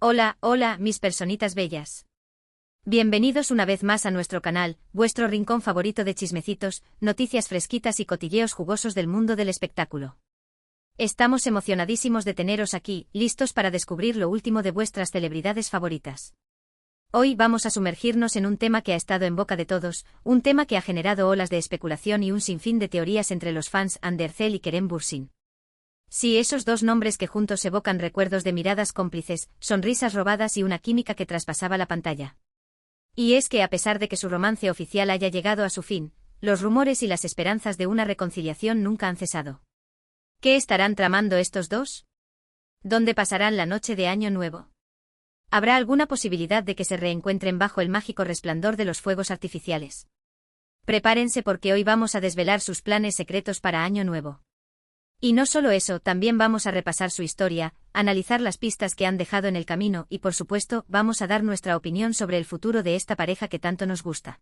Hola, hola, mis personitas bellas. Bienvenidos una vez más a nuestro canal, vuestro rincón favorito de chismecitos, noticias fresquitas y cotilleos jugosos del mundo del espectáculo. Estamos emocionadísimos de teneros aquí, listos para descubrir lo último de vuestras celebridades favoritas. Hoy vamos a sumergirnos en un tema que ha estado en boca de todos, un tema que ha generado olas de especulación y un sinfín de teorías entre los fans Ander Erzel y Kerem Bürsin. Sí, esos dos nombres que juntos evocan recuerdos de miradas cómplices, sonrisas robadas y una química que traspasaba la pantalla. Y es que a pesar de que su romance oficial haya llegado a su fin, los rumores y las esperanzas de una reconciliación nunca han cesado. ¿Qué estarán tramando estos dos? ¿Dónde pasarán la noche de Año Nuevo? ¿Habrá alguna posibilidad de que se reencuentren bajo el mágico resplandor de los fuegos artificiales? Prepárense porque hoy vamos a desvelar sus planes secretos para Año Nuevo. Y no solo eso, también vamos a repasar su historia, analizar las pistas que han dejado en el camino y por supuesto, vamos a dar nuestra opinión sobre el futuro de esta pareja que tanto nos gusta.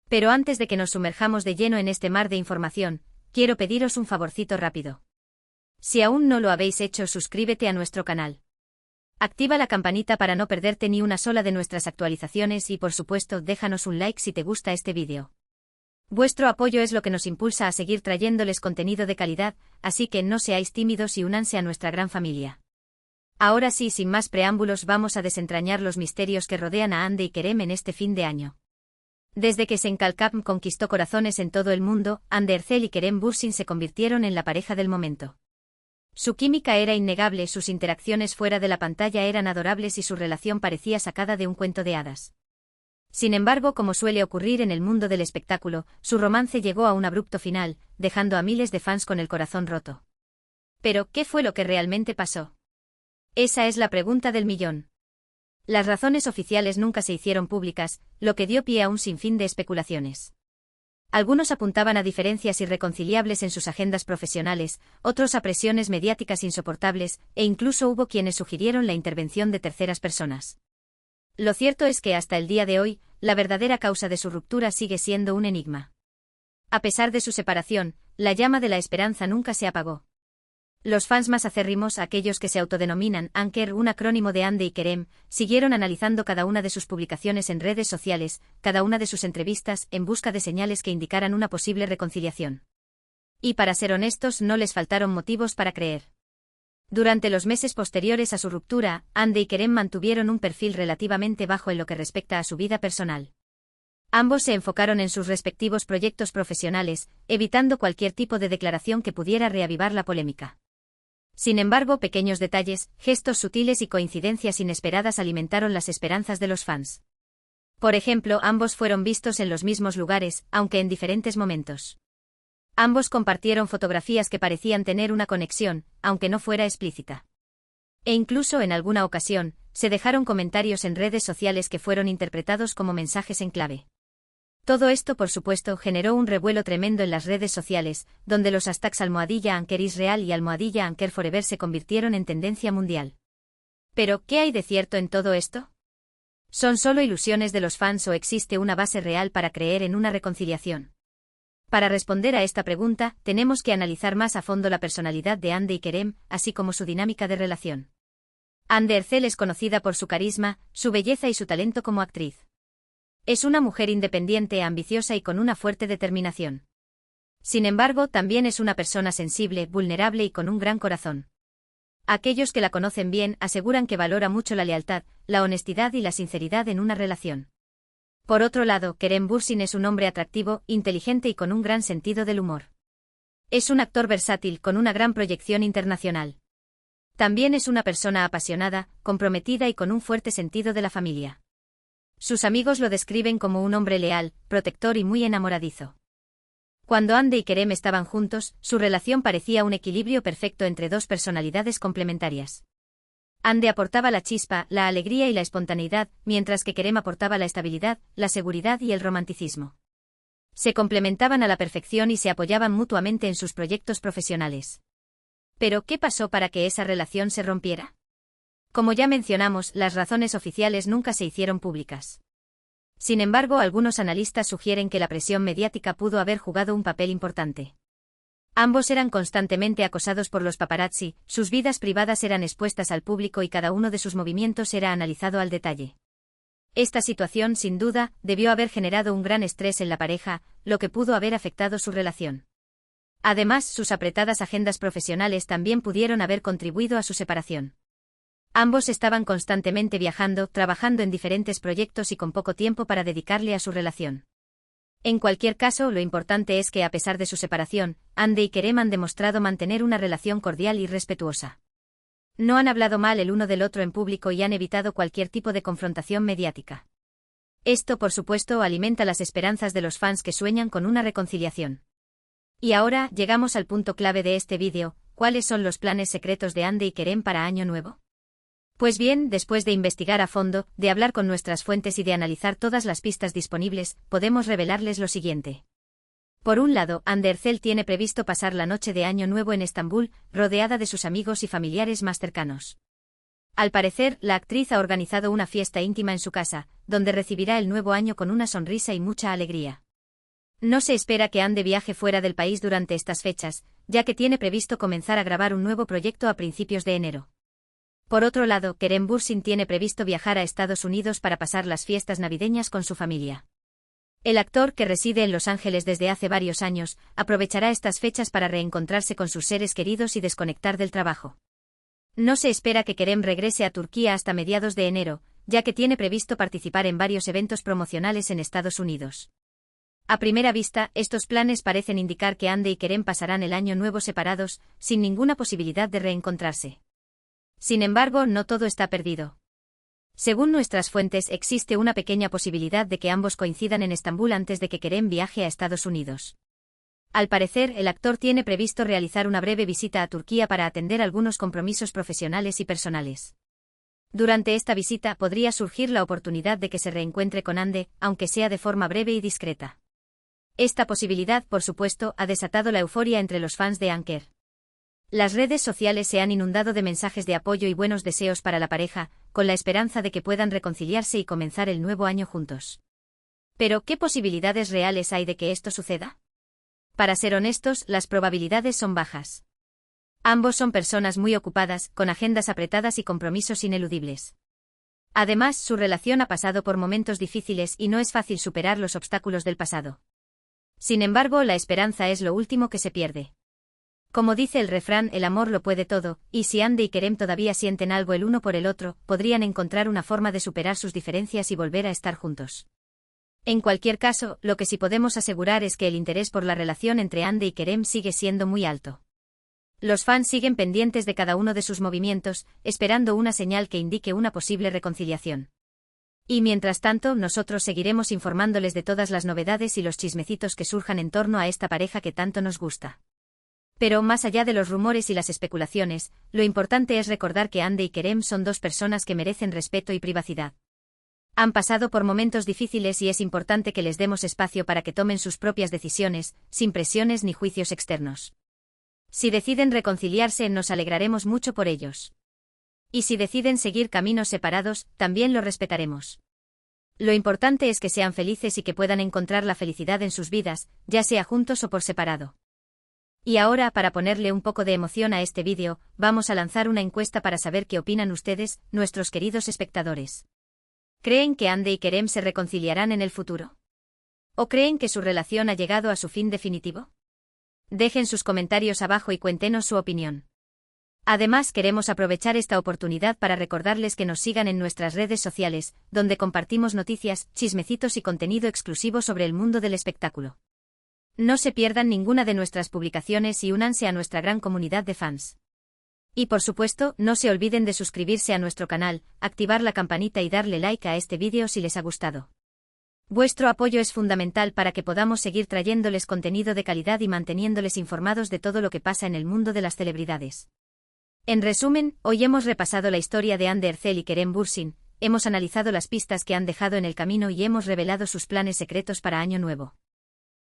Pero antes de que nos sumerjamos de lleno en este mar de información, quiero pediros un favorcito rápido. Si aún no lo habéis hecho, suscríbete a nuestro canal. Activa la campanita para no perderte ni una sola de nuestras actualizaciones y por supuesto, déjanos un like si te gusta este vídeo. Vuestro apoyo es lo que nos impulsa a seguir trayéndoles contenido de calidad, así que no seáis tímidos y únanse a nuestra gran familia. Ahora sí, sin más preámbulos, vamos a desentrañar los misterios que rodean a Ande y Kerem en este fin de año. Desde que Sen Kalkam conquistó corazones en todo el mundo, Ander Erzel y Kerem Bürsin se convirtieron en la pareja del momento. Su química era innegable, sus interacciones fuera de la pantalla eran adorables y su relación parecía sacada de un cuento de hadas. Sin embargo, como suele ocurrir en el mundo del espectáculo, su romance llegó a un abrupto final, dejando a miles de fans con el corazón roto. Pero, ¿qué fue lo que realmente pasó? Esa es la pregunta del millón. Las razones oficiales nunca se hicieron públicas, lo que dio pie a un sinfín de especulaciones. Algunos apuntaban a diferencias irreconciliables en sus agendas profesionales, otros a presiones mediáticas insoportables, e incluso hubo quienes sugirieron la intervención de terceras personas. Lo cierto es que hasta el día de hoy, la verdadera causa de su ruptura sigue siendo un enigma. A pesar de su separación, la llama de la esperanza nunca se apagó. Los fans más acérrimos, aquellos que se autodenominan Anker, un acrónimo de Ande y Kerem, siguieron analizando cada una de sus publicaciones en redes sociales, cada una de sus entrevistas, en busca de señales que indicaran una posible reconciliación. Y para ser honestos, no les faltaron motivos para creer. Durante los meses posteriores a su ruptura, Ande y Kerem mantuvieron un perfil relativamente bajo en lo que respecta a su vida personal. Ambos se enfocaron en sus respectivos proyectos profesionales, evitando cualquier tipo de declaración que pudiera reavivar la polémica. Sin embargo, pequeños detalles, gestos sutiles y coincidencias inesperadas alimentaron las esperanzas de los fans. Por ejemplo, ambos fueron vistos en los mismos lugares, aunque en diferentes momentos. Ambos compartieron fotografías que parecían tener una conexión, aunque no fuera explícita. E incluso en alguna ocasión, se dejaron comentarios en redes sociales que fueron interpretados como mensajes en clave. Todo esto, por supuesto, generó un revuelo tremendo en las redes sociales, donde los hashtags #AnkerIsReal y #AnkerForever se convirtieron en tendencia mundial. Pero, ¿qué hay de cierto en todo esto? ¿Son solo ilusiones de los fans o existe una base real para creer en una reconciliación? Para responder a esta pregunta, tenemos que analizar más a fondo la personalidad de Ande y Kerem, así como su dinámica de relación. Ander Erzel es conocida por su carisma, su belleza y su talento como actriz. Es una mujer independiente, ambiciosa y con una fuerte determinación. Sin embargo, también es una persona sensible, vulnerable y con un gran corazón. Aquellos que la conocen bien aseguran que valora mucho la lealtad, la honestidad y la sinceridad en una relación. Por otro lado, Kerem Bürsin es un hombre atractivo, inteligente y con un gran sentido del humor. Es un actor versátil con una gran proyección internacional. También es una persona apasionada, comprometida y con un fuerte sentido de la familia. Sus amigos lo describen como un hombre leal, protector y muy enamoradizo. Cuando Ande y Kerem estaban juntos, su relación parecía un equilibrio perfecto entre dos personalidades complementarias. Ande aportaba la chispa, la alegría y la espontaneidad, mientras que Kerem aportaba la estabilidad, la seguridad y el romanticismo. Se complementaban a la perfección y se apoyaban mutuamente en sus proyectos profesionales. Pero, ¿qué pasó para que esa relación se rompiera? Como ya mencionamos, las razones oficiales nunca se hicieron públicas. Sin embargo, algunos analistas sugieren que la presión mediática pudo haber jugado un papel importante. Ambos eran constantemente acosados por los paparazzi, sus vidas privadas eran expuestas al público y cada uno de sus movimientos era analizado al detalle. Esta situación, sin duda, debió haber generado un gran estrés en la pareja, lo que pudo haber afectado su relación. Además, sus apretadas agendas profesionales también pudieron haber contribuido a su separación. Ambos estaban constantemente viajando, trabajando en diferentes proyectos y con poco tiempo para dedicarle a su relación. En cualquier caso, lo importante es que a pesar de su separación, Hande y Kerem han demostrado mantener una relación cordial y respetuosa. No han hablado mal el uno del otro en público y han evitado cualquier tipo de confrontación mediática. Esto, por supuesto, alimenta las esperanzas de los fans que sueñan con una reconciliación. Y ahora, llegamos al punto clave de este vídeo: ¿cuáles son los planes secretos de Hande y Kerem para Año Nuevo? Pues bien, después de investigar a fondo, de hablar con nuestras fuentes y de analizar todas las pistas disponibles, podemos revelarles lo siguiente. Por un lado, Hande Erçel tiene previsto pasar la noche de Año Nuevo en Estambul, rodeada de sus amigos y familiares más cercanos. Al parecer, la actriz ha organizado una fiesta íntima en su casa, donde recibirá el nuevo año con una sonrisa y mucha alegría. No se espera que Hande viaje fuera del país durante estas fechas, ya que tiene previsto comenzar a grabar un nuevo proyecto a principios de enero. Por otro lado, Kerem Bürsin tiene previsto viajar a Estados Unidos para pasar las fiestas navideñas con su familia. El actor, que reside en Los Ángeles desde hace varios años, aprovechará estas fechas para reencontrarse con sus seres queridos y desconectar del trabajo. No se espera que Kerem regrese a Turquía hasta mediados de enero, ya que tiene previsto participar en varios eventos promocionales en Estados Unidos. A primera vista, estos planes parecen indicar que Hande y Kerem pasarán el año nuevo separados, sin ninguna posibilidad de reencontrarse. Sin embargo, no todo está perdido. Según nuestras fuentes, existe una pequeña posibilidad de que ambos coincidan en Estambul antes de que Kerem viaje a Estados Unidos. Al parecer, el actor tiene previsto realizar una breve visita a Turquía para atender algunos compromisos profesionales y personales. Durante esta visita podría surgir la oportunidad de que se reencuentre con Hande, aunque sea de forma breve y discreta. Esta posibilidad, por supuesto, ha desatado la euforia entre los fans de Anker. Las redes sociales se han inundado de mensajes de apoyo y buenos deseos para la pareja, con la esperanza de que puedan reconciliarse y comenzar el nuevo año juntos. Pero, ¿qué posibilidades reales hay de que esto suceda? Para ser honestos, las probabilidades son bajas. Ambos son personas muy ocupadas, con agendas apretadas y compromisos ineludibles. Además, su relación ha pasado por momentos difíciles y no es fácil superar los obstáculos del pasado. Sin embargo, la esperanza es lo último que se pierde. Como dice el refrán, el amor lo puede todo, y si Hande y Kerem todavía sienten algo el uno por el otro, podrían encontrar una forma de superar sus diferencias y volver a estar juntos. En cualquier caso, lo que sí podemos asegurar es que el interés por la relación entre Hande y Kerem sigue siendo muy alto. Los fans siguen pendientes de cada uno de sus movimientos, esperando una señal que indique una posible reconciliación. Y mientras tanto, nosotros seguiremos informándoles de todas las novedades y los chismecitos que surjan en torno a esta pareja que tanto nos gusta. Pero más allá de los rumores y las especulaciones, lo importante es recordar que Hande y Kerem son dos personas que merecen respeto y privacidad. Han pasado por momentos difíciles y es importante que les demos espacio para que tomen sus propias decisiones, sin presiones ni juicios externos. Si deciden reconciliarse, nos alegraremos mucho por ellos. Y si deciden seguir caminos separados, también lo respetaremos. Lo importante es que sean felices y que puedan encontrar la felicidad en sus vidas, ya sea juntos o por separado. Y ahora, para ponerle un poco de emoción a este vídeo, vamos a lanzar una encuesta para saber qué opinan ustedes, nuestros queridos espectadores. ¿Creen que Hande y Kerem se reconciliarán en el futuro? ¿O creen que su relación ha llegado a su fin definitivo? Dejen sus comentarios abajo y cuéntenos su opinión. Además, queremos aprovechar esta oportunidad para recordarles que nos sigan en nuestras redes sociales, donde compartimos noticias, chismecitos y contenido exclusivo sobre el mundo del espectáculo. No se pierdan ninguna de nuestras publicaciones y únanse a nuestra gran comunidad de fans. Y por supuesto, no se olviden de suscribirse a nuestro canal, activar la campanita y darle like a este vídeo si les ha gustado. Vuestro apoyo es fundamental para que podamos seguir trayéndoles contenido de calidad y manteniéndoles informados de todo lo que pasa en el mundo de las celebridades. En resumen, hoy hemos repasado la historia de Hande Erçel y Kerem Bürsin, hemos analizado las pistas que han dejado en el camino y hemos revelado sus planes secretos para Año Nuevo.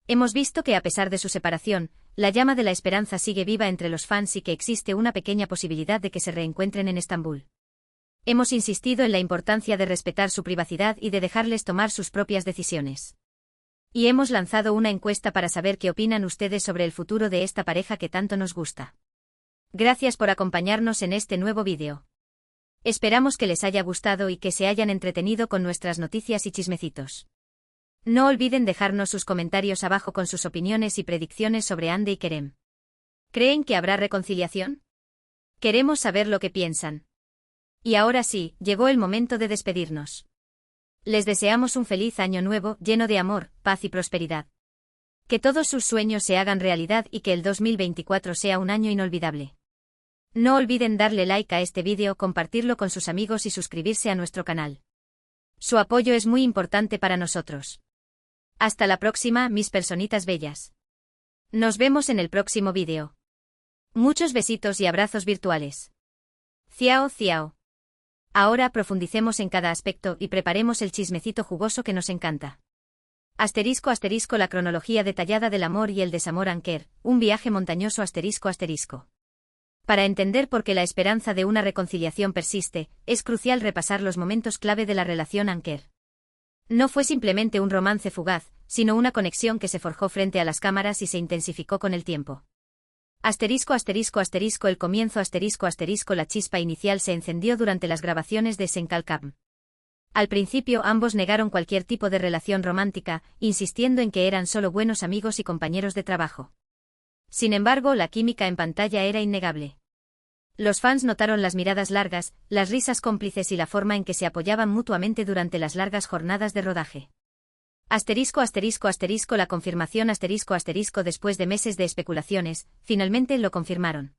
Hemos visto que a pesar de su separación, la llama de la esperanza sigue viva entre los fans y que existe una pequeña posibilidad de que se reencuentren en Estambul. Hemos insistido en la importancia de respetar su privacidad y de dejarles tomar sus propias decisiones. Y hemos lanzado una encuesta para saber qué opinan ustedes sobre el futuro de esta pareja que tanto nos gusta. Gracias por acompañarnos en este nuevo vídeo. Esperamos que les haya gustado y que se hayan entretenido con nuestras noticias y chismecitos. No olviden dejarnos sus comentarios abajo con sus opiniones y predicciones sobre Hande y Kerem. ¿Creen que habrá reconciliación? Queremos saber lo que piensan. Y ahora sí, llegó el momento de despedirnos. Les deseamos un feliz año nuevo, lleno de amor, paz y prosperidad. Que todos sus sueños se hagan realidad y que el 2024 sea un año inolvidable. No olviden darle like a este vídeo, compartirlo con sus amigos y suscribirse a nuestro canal. Su apoyo es muy importante para nosotros. Hasta la próxima, mis personitas bellas. Nos vemos en el próximo vídeo. Muchos besitos y abrazos virtuales. Ciao, ciao. Ahora profundicemos en cada aspecto y preparemos el chismecito jugoso que nos encanta. Asterisco asterisco la cronología detallada del amor y el desamor Anker, un viaje montañoso asterisco asterisco. Para entender por qué la esperanza de una reconciliación persiste, es crucial repasar los momentos clave de la relación Anker. No fue simplemente un romance fugaz, sino una conexión que se forjó frente a las cámaras y se intensificó con el tiempo. Asterisco asterisco asterisco el comienzo asterisco asterisco la chispa inicial se encendió durante las grabaciones de Senkalkam. Al principio ambos negaron cualquier tipo de relación romántica, insistiendo en que eran solo buenos amigos y compañeros de trabajo. Sin embargo, la química en pantalla era innegable. Los fans notaron las miradas largas, las risas cómplices y la forma en que se apoyaban mutuamente durante las largas jornadas de rodaje. Asterisco asterisco asterisco la confirmación asterisco asterisco después de meses de especulaciones, finalmente lo confirmaron.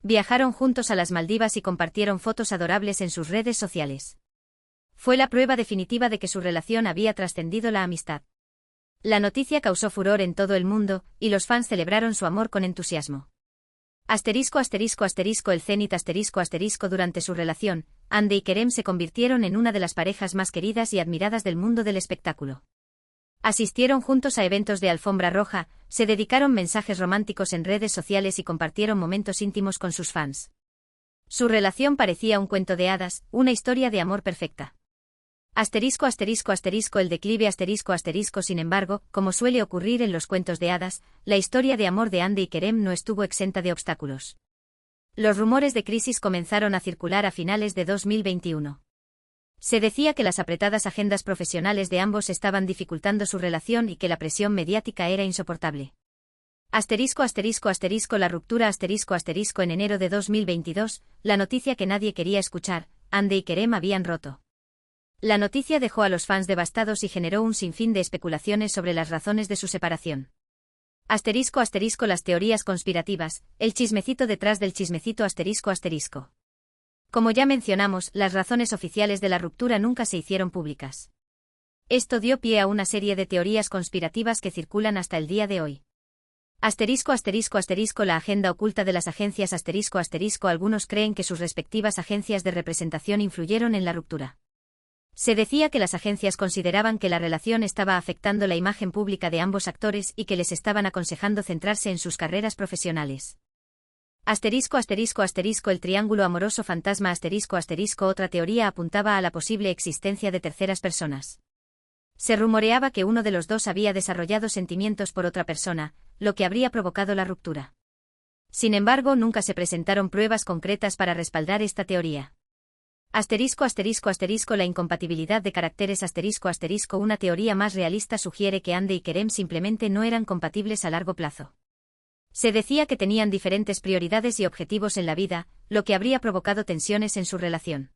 Viajaron juntos a las Maldivas y compartieron fotos adorables en sus redes sociales. Fue la prueba definitiva de que su relación había trascendido la amistad. La noticia causó furor en todo el mundo, y los fans celebraron su amor con entusiasmo. Asterisco asterisco asterisco el cenit asterisco asterisco durante su relación, Hande y Kerem se convirtieron en una de las parejas más queridas y admiradas del mundo del espectáculo. Asistieron juntos a eventos de alfombra roja, se dedicaron mensajes románticos en redes sociales y compartieron momentos íntimos con sus fans. Su relación parecía un cuento de hadas, una historia de amor perfecta. Asterisco asterisco asterisco el declive asterisco asterisco sin embargo, como suele ocurrir en los cuentos de hadas, la historia de amor de Hande y Kerem no estuvo exenta de obstáculos. Los rumores de crisis comenzaron a circular a finales de 2021. Se decía que las apretadas agendas profesionales de ambos estaban dificultando su relación y que la presión mediática era insoportable. Asterisco asterisco asterisco la ruptura asterisco asterisco en enero de 2022, la noticia que nadie quería escuchar, Hande y Kerem habían roto. La noticia dejó a los fans devastados y generó un sinfín de especulaciones sobre las razones de su separación. Asterisco asterisco las teorías conspirativas, el chismecito detrás del chismecito asterisco asterisco. Como ya mencionamos, las razones oficiales de la ruptura nunca se hicieron públicas. Esto dio pie a una serie de teorías conspirativas que circulan hasta el día de hoy. Asterisco asterisco asterisco la agenda oculta de las agencias asterisco asterisco algunos creen que sus respectivas agencias de representación influyeron en la ruptura. Se decía que las agencias consideraban que la relación estaba afectando la imagen pública de ambos actores y que les estaban aconsejando centrarse en sus carreras profesionales. Asterisco asterisco asterisco el triángulo amoroso fantasma asterisco asterisco otra teoría apuntaba a la posible existencia de terceras personas. Se rumoreaba que uno de los dos había desarrollado sentimientos por otra persona, lo que habría provocado la ruptura. Sin embargo, nunca se presentaron pruebas concretas para respaldar esta teoría. Asterisco asterisco asterisco la incompatibilidad de caracteres asterisco asterisco una teoría más realista sugiere que Hande y Kerem simplemente no eran compatibles a largo plazo. Se decía que tenían diferentes prioridades y objetivos en la vida, lo que habría provocado tensiones en su relación.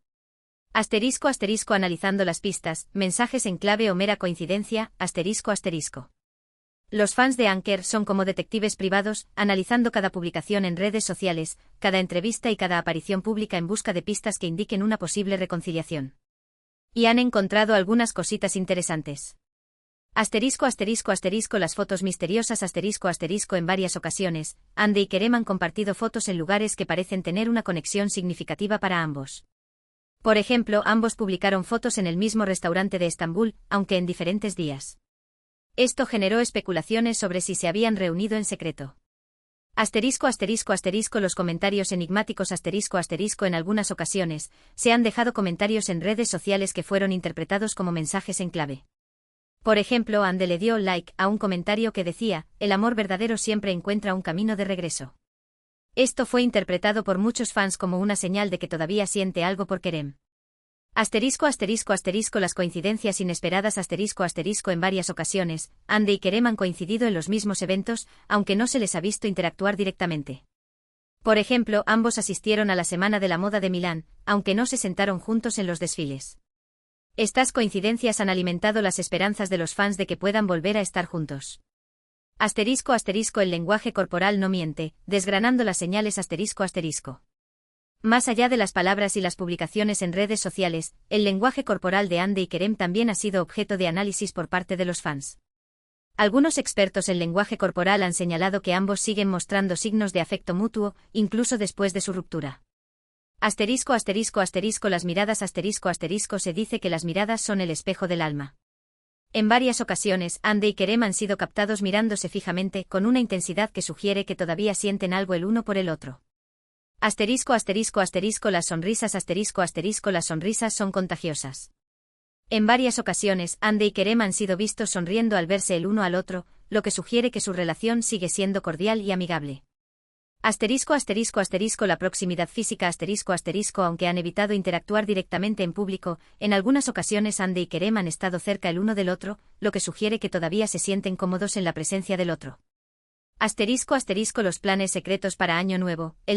Asterisco asterisco analizando las pistas, mensajes en clave o mera coincidencia, asterisco asterisco. Los fans de Anker son como detectives privados, analizando cada publicación en redes sociales, cada entrevista y cada aparición pública en busca de pistas que indiquen una posible reconciliación. Y han encontrado algunas cositas interesantes. Asterisco asterisco asterisco las fotos misteriosas asterisco asterisco en varias ocasiones, Hande y Kerem han compartido fotos en lugares que parecen tener una conexión significativa para ambos. Por ejemplo, ambos publicaron fotos en el mismo restaurante de Estambul, aunque en diferentes días. Esto generó especulaciones sobre si se habían reunido en secreto. Asterisco asterisco asterisco los comentarios enigmáticos asterisco asterisco en algunas ocasiones, se han dejado comentarios en redes sociales que fueron interpretados como mensajes en clave. Por ejemplo, Ande le dio like a un comentario que decía, el amor verdadero siempre encuentra un camino de regreso. Esto fue interpretado por muchos fans como una señal de que todavía siente algo por Kerem. Asterisco asterisco asterisco las coincidencias inesperadas asterisco asterisco en varias ocasiones, Ande y Kerem han coincidido en los mismos eventos, aunque no se les ha visto interactuar directamente. Por ejemplo, ambos asistieron a la Semana de la Moda de Milán, aunque no se sentaron juntos en los desfiles. Estas coincidencias han alimentado las esperanzas de los fans de que puedan volver a estar juntos. Asterisco asterisco el lenguaje corporal no miente, desgranando las señales asterisco asterisco. Más allá de las palabras y las publicaciones en redes sociales, el lenguaje corporal de Ande y Kerem también ha sido objeto de análisis por parte de los fans. Algunos expertos en lenguaje corporal han señalado que ambos siguen mostrando signos de afecto mutuo, incluso después de su ruptura. Asterisco asterisco asterisco las miradas asterisco asterisco se dice que las miradas son el espejo del alma. En varias ocasiones, Ande y Kerem han sido captados mirándose fijamente, con una intensidad que sugiere que todavía sienten algo el uno por el otro. Asterisco asterisco asterisco las sonrisas asterisco asterisco las sonrisas son contagiosas. En varias ocasiones, Ande y Kerem han sido vistos sonriendo al verse el uno al otro, lo que sugiere que su relación sigue siendo cordial y amigable. Asterisco asterisco asterisco la proximidad física asterisco asterisco aunque han evitado interactuar directamente en público, en algunas ocasiones Ande y Kerem han estado cerca el uno del otro, lo que sugiere que todavía se sienten cómodos en la presencia del otro. Asterisco asterisco los planes secretos para Año Nuevo, el